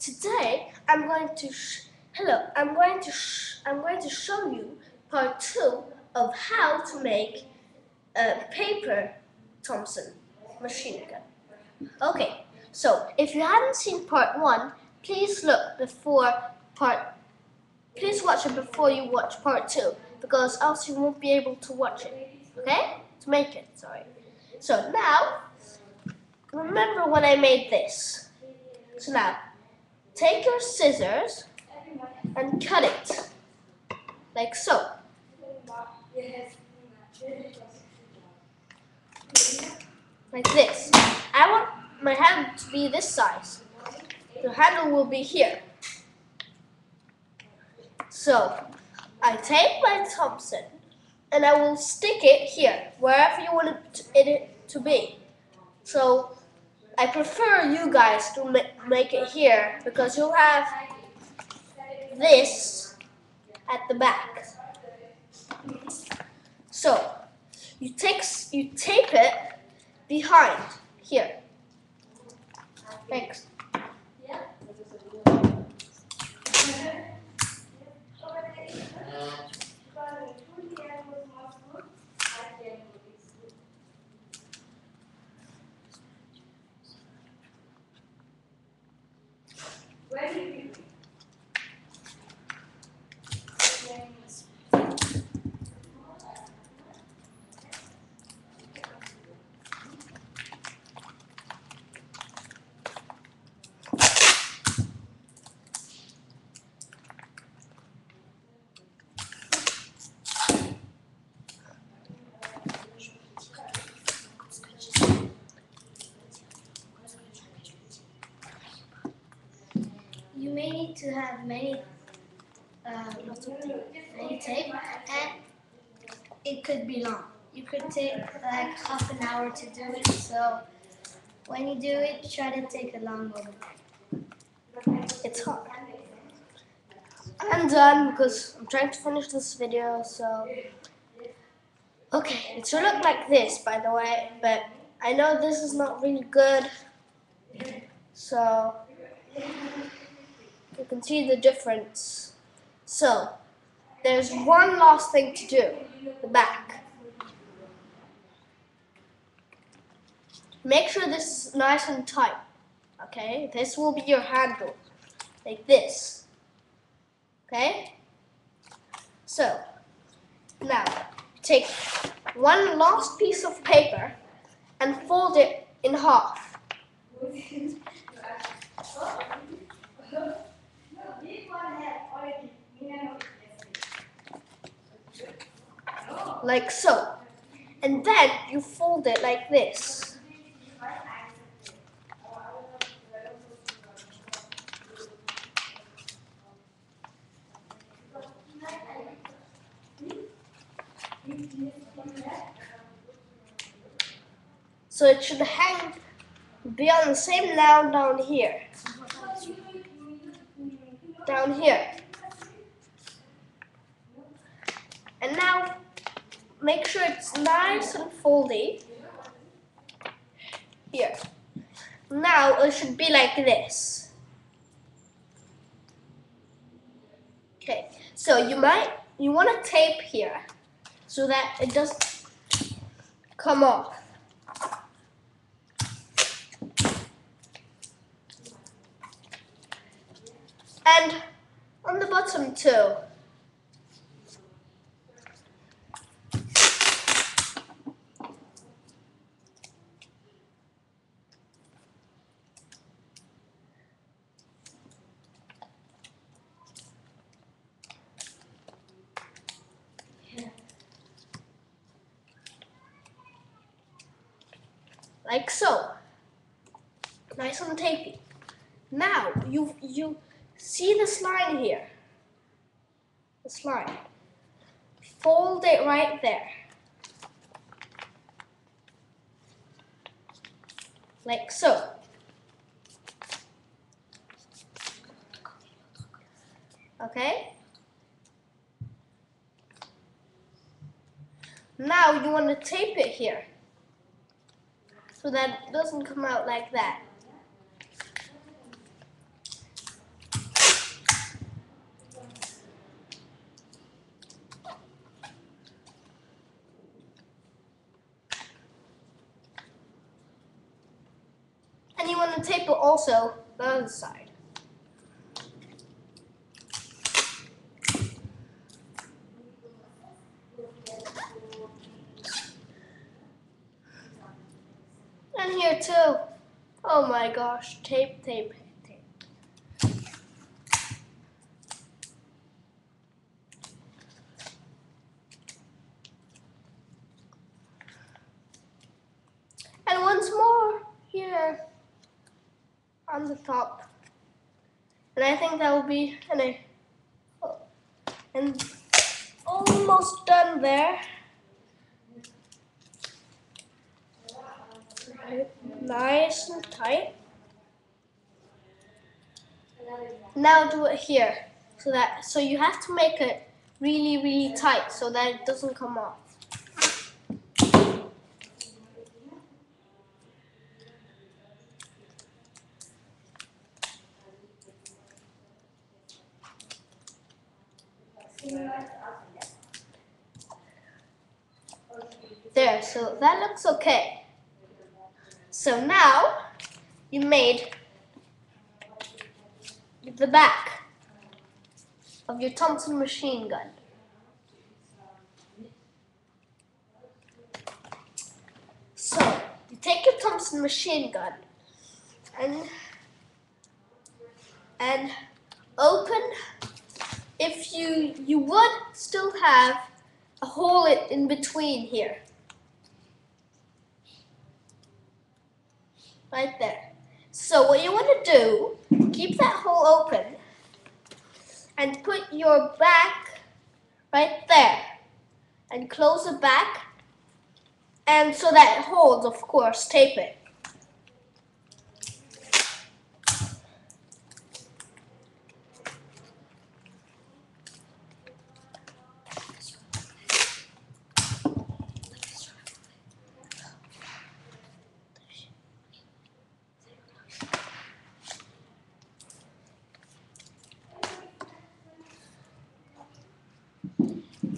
Today I'm going to show you part 2 of how to make a paper Thompson machine gun. Okay, so if you haven't seen part 1, please watch it before you watch part 2, because else you won't be able to watch it. Okay? To make it, sorry. So now, remember when I made this. So now, take your scissors and cut it, like so. Like this. I want my hand to be this size. The handle will be here. So, I take my Thompson and I will stick it here, wherever you want it to be. So, I prefer you guys to make it here, because you'll have this at the back. So, you tape it behind here. Thanks. You may need to have many tape, and it could be long. You could take like half an hour to do it, so when you do it, try to take a long moment. It's hard. I'm done because I'm trying to finish this video, so... Okay, it should look like this, by the way, but I know this is not really good, so you can see the difference. So, there's one last thing to do, the back. Make sure this is nice and tight, okay? This will be your handle, like this, okay? So, now, take one last piece of paper and fold it in half. Like so. And then you fold it like this. So it should be on the same line down here. Down here. And now make sure it's nice and foldy. Here. Now it should be like this. Okay, so you want to tape here so that it doesn't come off. And on the bottom too. Like so. Nice and tapey. Now you see this line here. This line. Fold it right there. Like so. Okay? Now you want to tape it here, so that it doesn't come out like that. gonna tape it also the other side. And here too. Oh my gosh, tape, tape, tape. And once more here on the top. And I think that will be and almost done there. Nice and tight. Now do it here, so you have to make it really, really tight so that it doesn't come off. There, so that looks okay. So now you made the back of your Thompson machine gun. So you take your Thompson machine gun and open. If you would still have a hole in between here. Right there. So what you want to do, keep that hole open and put your back right there and close the back, and so that it holds, of course, tape it.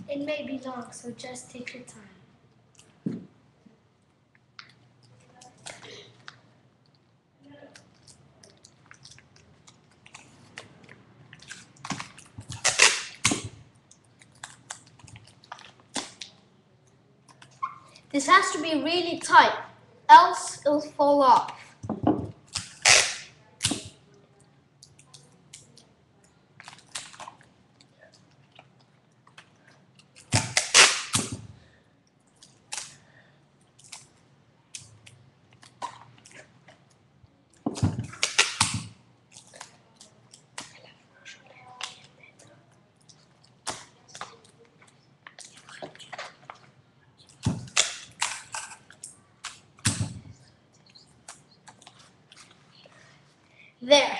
It may be long, so just take your time. This has to be really tight, else it'll fall off. There.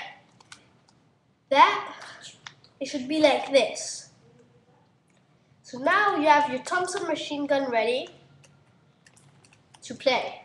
It should be like this. So now you have your Thompson machine gun ready to play.